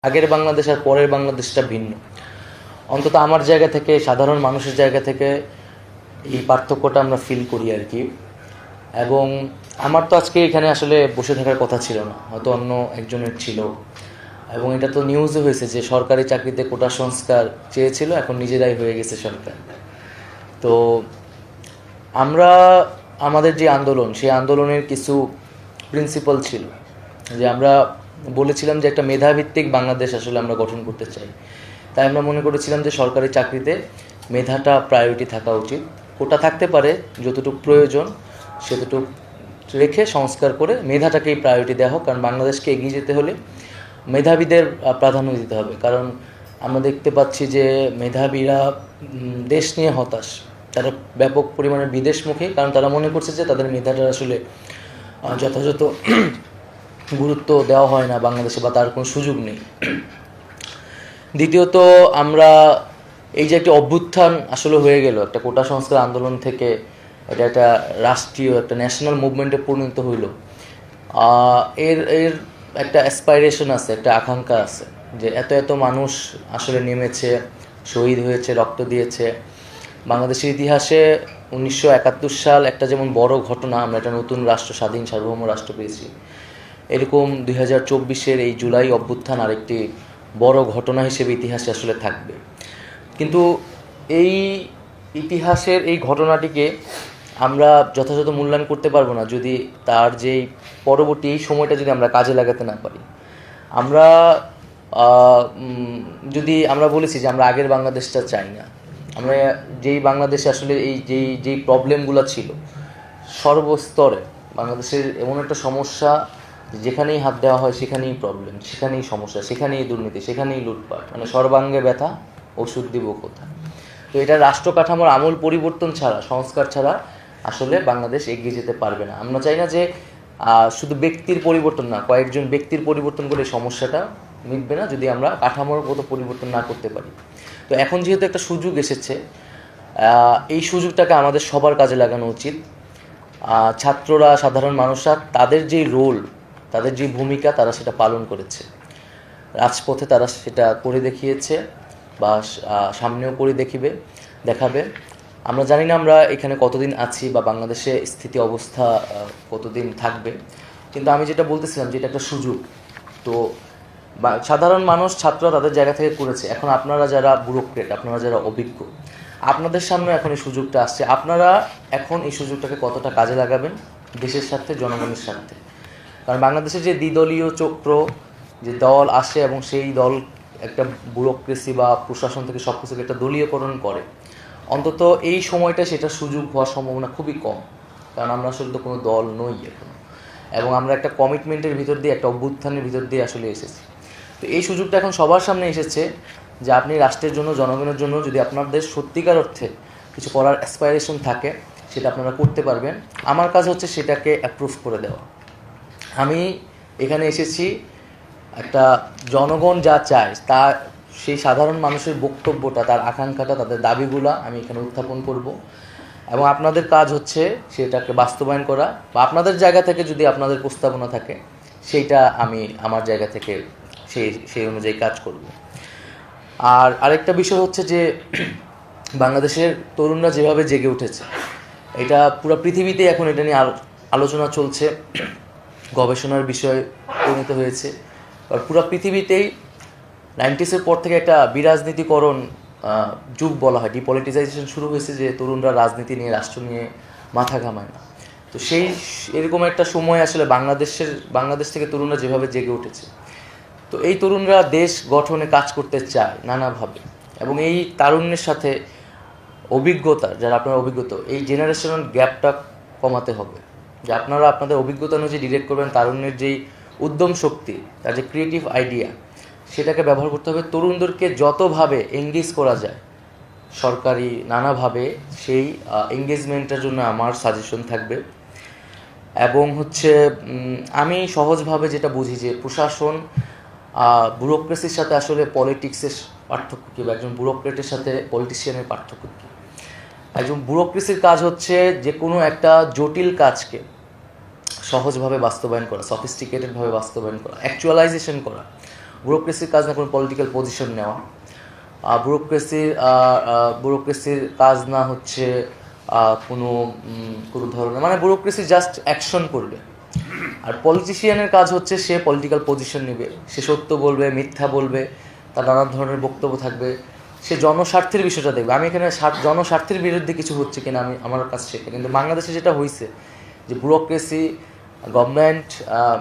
আগের বাংলাদেশ আর পরের বাংলাদেশটা ভিন্ন। অন্তত আমার জায়গা থেকে, সাধারণ মানুষের জায়গা থেকে এই পার্থক্যটা আমরা ফিল করি আর কি। এবং আমার তো আজকে এখানে আসলে বসে থাকার কথা ছিল না, হয়তো অন্য একজনের ছিল। এবং এটা তো নিউজে হয়েছে যে সরকারি চাকরিতে কোটা সংস্কার চেয়েছিল, এখন নিজেরাই হয়ে গেছে সরকার। তো আমরা আমাদের যে আন্দোলন, সেই আন্দোলনের কিছু প্রিন্সিপাল ছিল যে আমরা বলেছিলাম যে একটা মেধাভিত্তিক বাংলাদেশ আসলে আমরা গঠন করতে চাই। তাই আমরা মনে করেছিলাম যে সরকারি চাকরিতে মেধাটা প্রায়োরিটি থাকা উচিত। কোটা থাকতে পারে, যতটুকু প্রয়োজন সেতটুকু রেখে সংস্কার করে মেধাটাকেই প্রায়োরিটি দেওয়া হোক। কারণ বাংলাদেশকে এগিয়ে যেতে হলে মেধাবীদের প্রাধান্য দিতে হবে। কারণ আমরা দেখতে পাচ্ছি যে মেধাবীরা দেশ নিয়ে হতাশ, তারা ব্যাপক পরিমাণে বিদেশমুখী, কারণ তারা মনে করছে যে তাদের মেধাটা আসলে যথাযথ গুরুত্ব দেওয়া হয় না বাংলাদেশে, বা তার কোনো সুযোগ নেই। দ্বিতীয়ত, আমরা এই যে একটি অভ্যুত্থান আসলে হয়ে গেল একটা কোটা সংস্কার আন্দোলন থেকে, এটা একটা রাষ্ট্রীয় একটা ন্যাশনাল মুভমেন্টে পরিণত হইল। এর এর একটা অ্যাসপাইরেশন আছে, একটা আকাঙ্ক্ষা আছে যে এত এত মানুষ আসলে নেমেছে, শহীদ হয়েছে, রক্ত দিয়েছে। বাংলাদেশের ইতিহাসে 1971 সাল একটা যেমন বড় ঘটনা, আমরা একটা নতুন রাষ্ট্র, স্বাধীন সার্বভৌম রাষ্ট্র পেয়েছি, এরকম 2024-এর এই জুলাই অভ্যুত্থান আরেকটি বড় ঘটনা হিসেবে ইতিহাসে আসলে থাকবে। কিন্তু এই ইতিহাসের এই ঘটনাটিকে আমরা যথাযথ মূল্যায়ন করতে পারবো না যদি তার যেই পরবর্তী এই সময়টা যদি আমরা কাজে লাগাতে না পারি। আমরা যদি আমরা বলেছি যে আমরা আগের বাংলাদেশটা চাই না, আমরা যেই বাংলাদেশে আসলে এই যেই প্রবলেমগুলো ছিল সর্বস্তরে, বাংলাদেশের এমন একটা সমস্যা যেখানেই হাত দেওয়া হয় সেখানেই প্রবলেম, সেখানেই সমস্যা, সেখানেই দুর্নীতি, সেখানেই লুটপাট, মানে সর্বাঙ্গে ব্যথা, ওষুধ দিব কোথায়। তো এটা রাষ্ট্র কাঠামোর আমূল পরিবর্তন ছাড়া, সংস্কার ছাড়া আসলে বাংলাদেশ এগিয়ে যেতে পারবে না। আমরা চাই না যে শুধু ব্যক্তির পরিবর্তন না, কয়েকজন ব্যক্তির পরিবর্তন করে সমস্যাটা মিটবে না যদি আমরা কাঠামোগত পরিবর্তন না করতে পারি। তো এখন যেহেতু একটা সুযোগ এসেছে, এই সুযোগটাকে আমাদের সবার কাজে লাগানো উচিত। ছাত্ররা, সাধারণ মানুষরা তাদের যেই রোল, তাদের যে ভূমিকা, তারা সেটা পালন করেছে। রাজপথে তারা সেটা করে দেখিয়েছে, বা সামনেও করে দেখাবে। আমরা জানি না আমরা এখানে কতদিন আছি বা বাংলাদেশে স্থিতি অবস্থা কতদিন থাকবে, কিন্তু আমি যেটা বলতেছিলাম যে এটা একটা সুযোগ। তো সাধারণ মানুষ, ছাত্ররা তাদের জায়গা থেকে করেছে। এখন আপনারা যারা ব্যুরোক্রেট, আপনারা যারা অভিজ্ঞ, আপনাদের সামনে এখন এই সুযোগটা আসছে। আপনারা এখন এই সুযোগটাকে কতটা কাজে লাগাবেন দেশের স্বার্থে, জনগণের স্বার্থে। কারণ বাংলাদেশের যে দ্বিদলীয় চক্র, যে দল আসে এবং সেই দল একটা ব্যুরোক্রেসি বা প্রশাসন থেকে সব কিছুকে একটা দলীয়করণ করে, অন্তত এই সময়টা সেটা সুযোগ হওয়ার সম্ভাবনা খুবই কম। কারণ আমরা আসলে তো কোনো দল নই এখন, এবং আমরা একটা কমিটমেন্টের ভিতর দিয়ে, একটা অভ্যুত্থানের ভিতর দিয়ে আসলে এসেছি। তো এই সুযোগটা এখন সবার সামনে এসেছে যে আপনি রাষ্ট্রের জন্য, জনগণের জন্য যদি আপনাদের সত্যিকার অর্থে কিছু করার অ্যাসপাইরেশন থাকে, সেটা আপনারা করতে পারবেন। আমার কাজ হচ্ছে সেটাকে অ্যাপ্রুভ করে দেওয়া। আমি এখানে এসেছি একটা জনগণ যা চায়, তা সেই সাধারণ মানুষের বক্তব্যটা, তার আকাঙ্ক্ষাটা, তাদের দাবিগুলো আমি এখানে উত্থাপন করব। এবং আপনাদের কাজ হচ্ছে সেটাকে বাস্তবায়ন করা, বা আপনাদের জায়গা থেকে যদি আপনাদের প্রস্তাবনা থাকে সেইটা আমি আমার জায়গা থেকে সেই অনুযায়ী কাজ করব। আর আরেকটা বিষয় হচ্ছে যে বাংলাদেশের তরুণরা যেভাবে জেগে উঠেছে, এটা পুরো পৃথিবীতে এখন এটা নিয়ে আলোচনা চলছে, গবেষণার বিষয় পরিণত হয়েছে। আর পুরো পৃথিবীতেই 90s পর থেকে একটা বিরাজনীতিকরণ যুগ বলা হয়, ডিপলিটিসাইজেশন শুরু হয়েছে, যে তরুণরা রাজনীতি নিয়ে, রাষ্ট্র নিয়ে মাথা ঘামায় না। তো এরকম একটা সময় আসলে বাংলাদেশ থেকে তরুণরা যেভাবে জেগে উঠেছে, তো এই তরুণরা দেশ গঠনে কাজ করতে চায় নানাভাবে। এবং এই তারুণ্যের সাথে অভিজ্ঞতা, যারা আপনারা অভিজ্ঞতা, এই জেনারেশনাল গ্যাপটা কমাতে হবে। যে আপনারা আপনাদের অভিজ্ঞতা অনুযায়ী ডিরেক্ট করবেন, তারুণ্যের যেই উদ্যম শক্তি, তার যে ক্রিয়েটিভ আইডিয়া, সেটাকে ব্যবহার করতে হবে। তরুণদেরকে যতভাবে এঙ্গেজ করা যায় সরকারি নানাভাবে, সেই এঙ্গেজমেন্টের জন্য আমার সাজেশন থাকবে। এবং হচ্ছে আমি সহজভাবে যেটা বুঝি যে প্রশাসন, ব্যুরোক্রেসির সাথে আসলে পলিটিক্সের পার্থক্য কী, বা একজন ব্যুরোক্রেটের সাথে পলিটিশিয়ানের পার্থক্য কী। একজন ব্যুরোক্রেসির কাজ হচ্ছে যে কোনো একটা জটিল কাজকে সহজভাবে বাস্তবায়ন করা, সফিস্টিকেটেডভাবে বাস্তবায়ন করা, অ্যাকচুয়ালাইজেশন করা। ব্যুরোক্রেসির কাজ না কোনো পলিটিক্যাল পজিশন নেওয়া, ব্যুরোক্রেসির কাজ না হচ্ছে কোনো কোনো ধরনের, মানে ব্যুরোক্রেসি জাস্ট অ্যাকশন করবে। আর পলিটিশিয়ানের কাজ হচ্ছে সে পলিটিক্যাল পজিশন নেবে, সে সত্য বলবে, মিথ্যা বলবে, তার নানা ধরনের বক্তব্য থাকবে, সে জনস্বার্থের বিষয়টা দেখবে। আমি এখানে জনস্বার্থের বিরুদ্ধে কিছু হচ্ছে কিনা আমার কাছে সেটা, কিন্তু বাংলাদেশে যেটা হয়েছে যে ব্যুরোক্রেসি, গভর্নমেন্ট,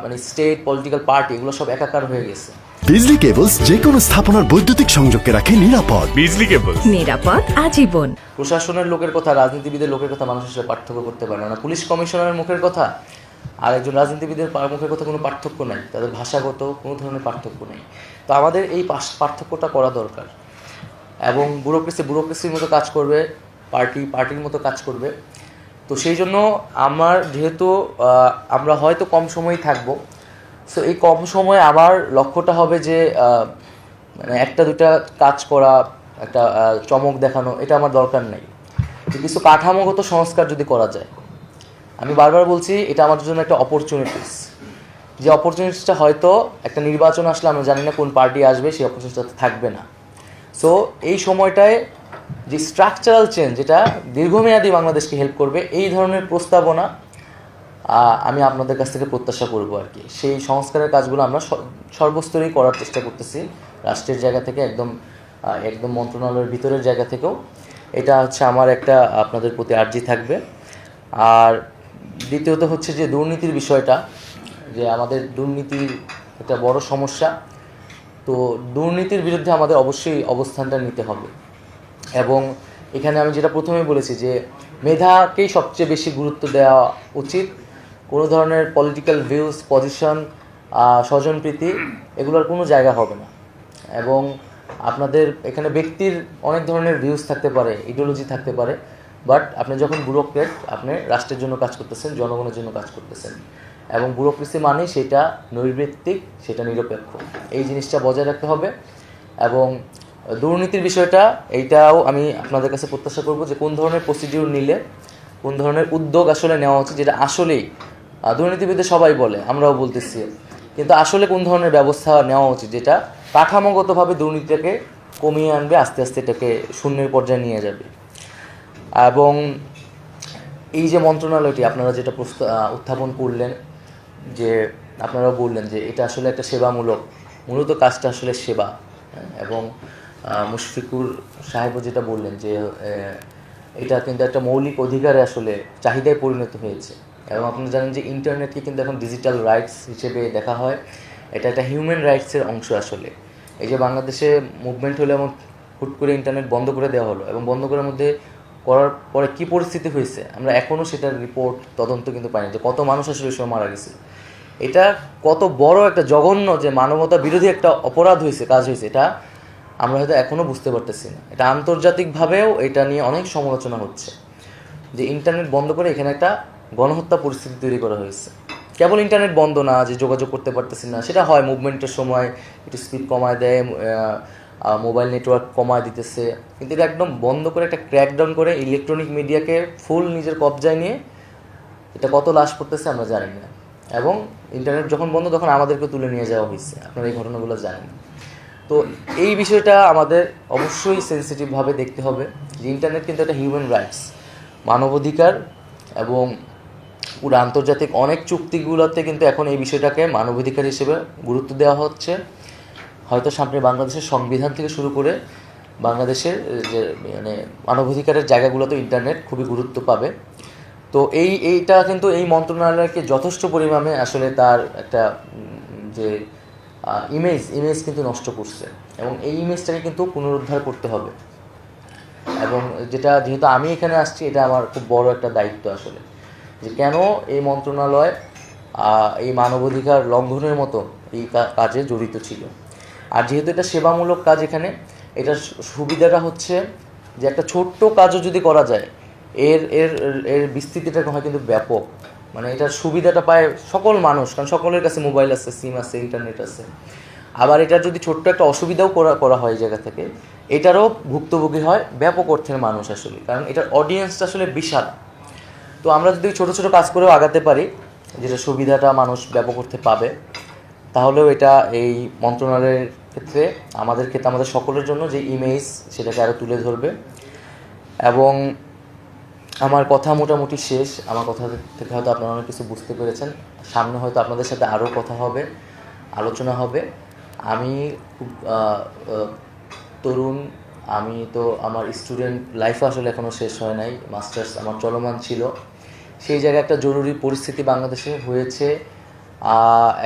মানে স্টেট, পলিটিক্যাল পার্টি, এগুলো সব একাকার হয়ে গেছে। বিজলি কেবলস যে কোনো স্থাপনার বৈদ্যুতিক সংযোগকে রাখে নিরাপদ। বিজলি কেবলস, নিরাপদ আজীবন। প্রশাসনের লোকের কথা, রাজনীতিবিদের লোকের কথা মানুষ আসলে পার্থক্য করতে পারে না। পুলিশ কমিশনারের মুখের কথা আর একজন রাজনীতিবিদের মুখের কথা কোনো পার্থক্য নাই, তাদের ভাষাগত কোনো ধরনের পার্থক্য নেই। তো আমাদের এই পার্থক্যটা করা দরকার। এবং ব্যুরোক্রেসির মতো কাজ করবে, পার্টির মতো কাজ করবে। তো সেই জন্য যেহেতু আমরা হয়তো কম সময়ই থাকবো, সো এই কম সময়ে আমার লক্ষ্যটা হবে যে মানে একটা দুটা কাজ করা, একটা চমক দেখানো, এটা আমার দরকার নেই। কিছু কাঠামোগত সংস্কার যদি করা যায়, আমি বারবার বলছি এটা আমার জন্য একটা অপরচুনিটিস, যে অপরচুনিটিসটা হয়তো একটা নির্বাচন আসলে আমরা জানি না কোন পার্টি আসবে, সেই অপরচুনিটিটা থাকবে না। সো এই সময়টায় যে স্ট্রাকচারাল চেঞ্জ, যেটা দীর্ঘমেয়াদী বাংলাদেশকে হেল্প করবে, এই ধরনের প্রস্তাবনা আমি আপনাদের কাছ থেকে প্রত্যাশা করব আর কি। সেই সংস্কারের কাজগুলো আমরা সর্বস্তরেই করার চেষ্টা করতেছি, রাষ্ট্রের জায়গা থেকে, একদম মন্ত্রণালয়ের ভিতরের জায়গা থেকেও। এটা হচ্ছে আমার একটা আপনাদের প্রতি আর্জি থাকবে। আর দ্বিতীয়ত হচ্ছে যে দুর্নীতির বিষয়টা, যে আমাদের দুর্নীতির একটা বড় সমস্যা। তো দুর্নীতির বিরুদ্ধে আমাদের অবশ্যই অবস্থানটা নিতে হবে। এবং এখানে আমি যেটা প্রথমেই বলেছি যে মেধাকেই সবচেয়ে বেশি গুরুত্ব দেওয়া উচিত। কোনো ধরনের পলিটিক্যাল ভিউজ, পজিশন, স্বজনপ্রীতি, এগুলোর কোনো জায়গা হবে না। এবং আপনাদের এখানে ব্যক্তির অনেক ধরনের ভিউজ থাকতে পারে, ইডিওলজি থাকতে পারে, বাট আপনি যখন ব্যুরোক্রেট, আপনি রাষ্ট্রের জন্য কাজ করতেছেন, জনগণের জন্য কাজ করতেছেন। এবং ব্যুরোক্রেসি মানে সেটা নৈর্ব্যক্তিক, সেটা নিরপেক্ষ, এই জিনিসটা বজায় রাখতে হবে। এবং দুর্নীতির বিষয়টা, এইটাও আমি আপনাদের কাছে প্রত্যাশা করব যে কোন ধরনের প্রসিডিউর নিলে, কোন ধরনের উদ্যোগ আসলে নেওয়া উচিত, যেটা আসলেই দুর্নীতিবিদদের সবাই বলে, আমরাও বলতেছি, কিন্তু আসলে কোন ধরনের ব্যবস্থা নেওয়া উচিত যেটা কাঠামোগতভাবে দুর্নীতিটাকে কমিয়ে আনবে, আস্তে আস্তে এটাকে শূন্যের পর্যায়ে নিয়ে যাবে। এবং এই যে মন্ত্রণালয়টি আপনারা যেটা উত্থাপন করলেন, যে আপনারাও বললেন যে এটা আসলে একটা সেবামূলক, মূলত কাজটা আসলে সেবা। এবং মুশফিকুর সাহেবও যেটা বললেন যে এটা কিন্তু একটা মৌলিক অধিকারে আসলে চাহিদায় পরিণত হয়েছে। এবং আপনারা জানেন যে ইন্টারনেটকে কিন্তু এখন ডিজিটাল রাইটস হিসেবে দেখা হয়, এটা একটা হিউম্যান রাইটসের অংশ আসলে। এই যে বাংলাদেশে মুভমেন্ট হলে এবং হুট করে ইন্টারনেট বন্ধ করে দেওয়া হলো, এবং বন্ধ করার মধ্যে করার পরে কী পরিস্থিতি হয়েছে আমরা এখনও সেটার রিপোর্ট, তদন্ত কিন্তু পাইনি, যে কত মানুষ আসলে সময় মারা গেছে। এটা কত বড় একটা জঘন্য, যে মানবতা বিরোধী একটা অপরাধ হয়েছে, কাজ হয়েছে, এটা আমরা হয়তো এখনও বুঝতে পারতেছি না। এটা আন্তর্জাতিকভাবেও এটা নিয়ে অনেক সমালোচনা হচ্ছে, যে ইন্টারনেট বন্ধ করে এখানে একটা গণহত্যা পরিস্থিতি তৈরি করা হয়েছে। কেবল ইন্টারনেট বন্ধ না, যে যোগাযোগ করতে পারতেছি না, সেটা হয় মুভমেন্টের সময় একটু স্পিড কমায় দেয়, মোবাইল নেটওয়ার্ক কমায় দিতেছে, কিন্তু এটা একদম বন্ধ করে, একটা ক্র্যাকডাউন করে ইলেকট্রনিক মিডিয়াকে ফুল নিজের কবজায় নিয়ে এটা কত লাশ পড়তেছে আমরা জানি না। এবং ইন্টারনেট যখন বন্ধ, তখন আমাদেরকে তুলে নিয়ে যাওয়া হয়েছে, আপনারা এই ঘটনাগুলো জানেন। তো এই বিষয়টা আমাদের অবশ্যই সেন্সিটিভভাবে দেখতে হবে, যে ইন্টারনেট কিন্তু একটা হিউম্যান রাইটস, মানবাধিকার। এবং পুরো আন্তর্জাতিক অনেক চুক্তিগুলোতে কিন্তু এখন এই বিষয়টাকে মানবাধিকার হিসেবে গুরুত্ব দেওয়া হচ্ছে। হয়তো সামনে বাংলাদেশের সংবিধান থেকে শুরু করে বাংলাদেশের যে মানে মানবাধিকারের জায়গাগুলোতে ইন্টারনেট খুবই গুরুত্ব পাবে। তো এইটা কিন্তু এই মন্ত্রণালয়কে যথেষ্ট পরিমাণে আসলে তার একটা যে ইমেজ কিন্তু নষ্ট করছে, এবং এই ইমেজটাকে কিন্তু পুনরুদ্ধার করতে হবে। এবং যেহেতু আমি এখানে আসছি, এটা আমার খুব বড় একটা দায়িত্ব আসলে, যে কেন এই মন্ত্রণালয় এই মানবাধিকার লঙ্ঘনের মতো এই কাজে জড়িত ছিল। আর যেহেতু এটা সেবামূলক কাজ, এখানে এটার সুবিধাটা হচ্ছে যে একটা ছোট্ট কাজও যদি করা যায়, এর বিস্তৃতিটা হয় কিন্তু ব্যাপক। মানে এটার সুবিধাটা পায় সকল মানুষ, কারণ সকলের কাছে মোবাইল আছে, সিম আছে, ইন্টারনেট আছে। আবার এটার যদি ছোট্ট একটা অসুবিধাও করা হয় এই জায়গা থেকে, এটারও ভুক্তভোগী হয় ব্যাপক অর্থের মানুষ আসলে, কারণ এটার অডিয়েন্সটা আসলে বিশাল। তো আমরা যদি ছোটো ছোটো কাজ করেও আগাতে পারি, যেটা সুবিধাটা মানুষ ব্যাপক অর্থে পাবে, তাহলেও এটা এই মন্ত্রণালয়ের ক্ষেত্রে আমাদের সকলের জন্য যে ইমেজ সেটাকে আরও তুলে ধরবে। এবং আমার কথা মোটামুটি শেষ। আমার কথা থেকে হয়তো আপনারা অনেক কিছু বুঝতে পেরেছেন। সামনে হয়তো আপনাদের সাথে আরও কথা হবে, আলোচনা হবে। আমি খুব তরুণ, আমি তো আমার স্টুডেন্ট লাইফ আসলে এখনও শেষ হয় নাই, মাস্টার্স আমার চলমান ছিল। সেই জায়গায় একটা জরুরি পরিস্থিতি বাংলাদেশে হয়েছে,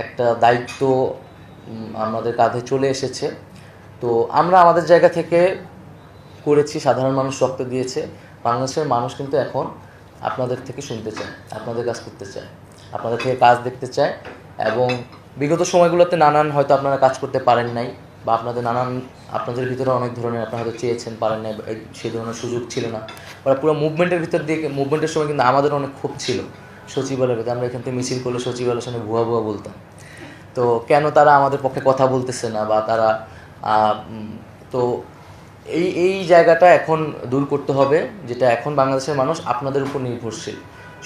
একটা দায়িত্ব আমাদের কাঁধে চলে এসেছে। তো আমরা আমাদের জায়গা থেকে করেছি, সাধারণ মানুষ রক্ত দিয়েছে। বাংলাদেশের মানুষ কিন্তু এখন আপনাদের থেকে শুনতে চায়, আপনাদের কাজ করতে চায়, আপনাদের থেকে কাজ দেখতে চায়। এবং বিগত সময়গুলোতে নানান হয়তো আপনারা কাজ করতে পারেন নাই, বা আপনাদের ভিতরে অনেক ধরনের আপনারা হয়তো চেয়েছেন, পারেন নাই, সেই ধরনের সুযোগ ছিল না। ওরা পুরো মুভমেন্টের সময় কিন্তু আমাদের অনেক ক্ষোভ ছিল সচিবালয়ের ভিতরে। আমরা এখান থেকে মিছিল করলে সচিবালয়ের সামনে ভুয়া ভুয়া বলতাম। তো কেন তারা আমাদের পক্ষে কথা বলতেছে না, বা তারা তো এই জায়গাটা এখন দূর করতে হবে, যেটা এখন বাংলাদেশের মানুষ আপনাদের উপর নির্ভরশীল।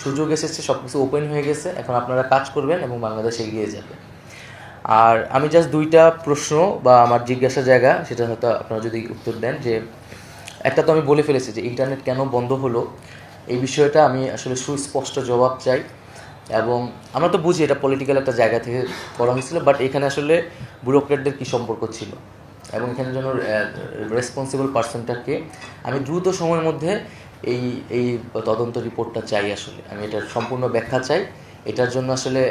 সুযোগ এসেছে, সব কিছু ওপেন হয়ে গেছে, এখন আপনারা কাজ করবেন এবং বাংলাদেশ এগিয়ে যাবে। আর আমি জাস্ট 2টা প্রশ্ন বা আমার জিজ্ঞাসার জায়গা, সেটা হয়তো আপনারা যদি উত্তর দেন। যে একটা তো আমি বলে ফেলেছি যে ইন্টারনেট কেন বন্ধ হলো, এই বিষয়টা আমি আসলে সুস্পষ্ট জবাব চাই। এবং আমরা তো বুঝি এটা পলিটিক্যাল একটা জায়গা থেকে করা হয়েছিল, বাট এখানে আসলে ব্যুরোক্রেটদের কী সম্পর্ক ছিল এবং এখানে জন্য রেসপন্সিবল পার্সনটাকে আমি দ্রুত সময়ের মধ্যে এই তদন্ত রিপোর্টটা চাই। আসলে আমি এটার সম্পূর্ণ ব্যাখ্যা চাই। এটার জন্য আসলে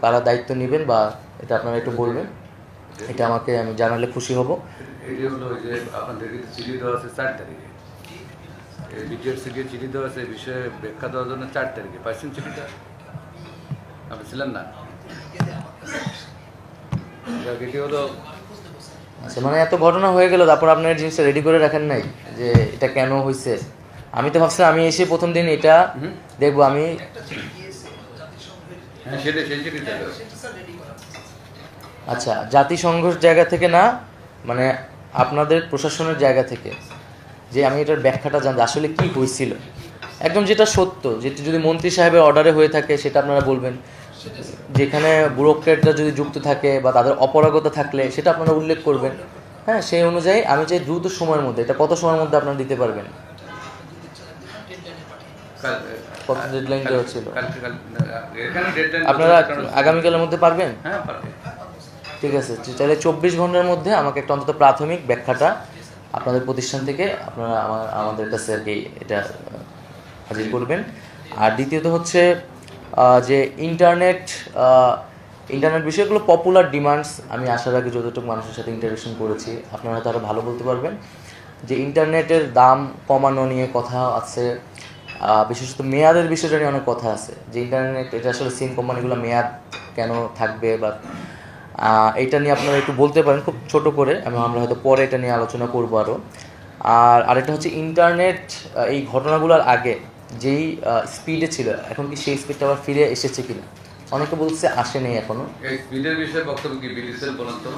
কারা দায়িত্ব নেবেন বা এটা আপনারা একটু বলবেন, এটা আমি জানালে খুশি হব। এটি হলো যে আপনাদেরকে চিঠি দেওয়া আছে 4 তারিখে, এই বিটিআরসিকে চিঠি দেওয়া আছে এই বিষয়ে ব্যাখ্যা দেওয়ার জন্য 4 তারিখে। পাইছেন চিঠিটা? আপনি ছিলেন না? এটি হলো আচ্ছা, মানে এত ঘটনা হয়ে গেল, তারপর আপনার জিনিসটা রেডি করে রাখেন নাই যে এটা কেন হয়েছে? আমি তো ভাবছিলাম আমি এসে প্রথম দিন এটা দেখবো। আমি সেটাই সেই চিঠিটা। আচ্ছা, জাতিসংঘের জায়গা থেকে না, মানে আপনাদের প্রশাসনের জায়গা থেকে, যে আমি এটার ব্যাখ্যাটা জানতে আসলে কি হয়েছিল, একদম যেটা সত্য, যেটা যদি মন্ত্রী সাহেবের অর্ডারে হয়ে থাকে সেটা আপনারা বলবেন। যেখানে ব্যুরোক্রেটরা যদি যুক্ত থাকে বা তাদের অপারগতা থাকলে সেটা আপনারা উল্লেখ করবেন। হ্যাঁ, সেই অনুযায়ী আমি চাই দ্রুত সময়ের মধ্যে, এটা কত সময়ের মধ্যে আপনারা দিতে পারবেন? কত ডেডলাইন দেওয়া ছিল? আপনারা আগামীকালের মধ্যে পারবেন? হ্যাঁ, পারবেন। ঠিক আছে, তাহলে 24 ঘন্টার মধ্যে আমাকে একটা অন্তত প্রাথমিক ব্যাখ্যাটা আপনাদের প্রতিষ্ঠান থেকে আপনারা আমাদের কাছে আর কি এটা হাজির করবেন। আর দ্বিতীয়ত হচ্ছে যে ইন্টারনেট বিষয়গুলো পপুলার ডিমান্ডস, আমি আসার আগে যতটুকু মানুষের সাথে ইন্টারেকশন করেছি আপনারা হয়তো আরও ভালো বলতে পারবেন। যে ইন্টারনেটের দাম কমানো নিয়ে কথা আছে, বিশেষত মেয়াদের বিষয়টা নিয়ে অনেক কথা আছে। যে ইন্টারনেট এটা আসলে সিম কোম্পানিগুলো মেয়াদ কেন থাকবে, বা এইটা নিয়ে আপনারা একটু বলতে পারেন খুব ছোট করে। আমরা হয়তো পরে এটা নিয়ে আলোচনা করবো আরও। আর আরেকটা হচ্ছে ইন্টারনেট এই ঘটনাগুলোর আগে যেই স্পিডে ছিল, এখন কি সেই স্পিডটা আবার ফিরে এসেছে কিনা? অনেকে বলছে আসেনি এখনো। এই স্পিডের বিষয়ে বক্তব্য কি বিটিসিএল বলেন তো?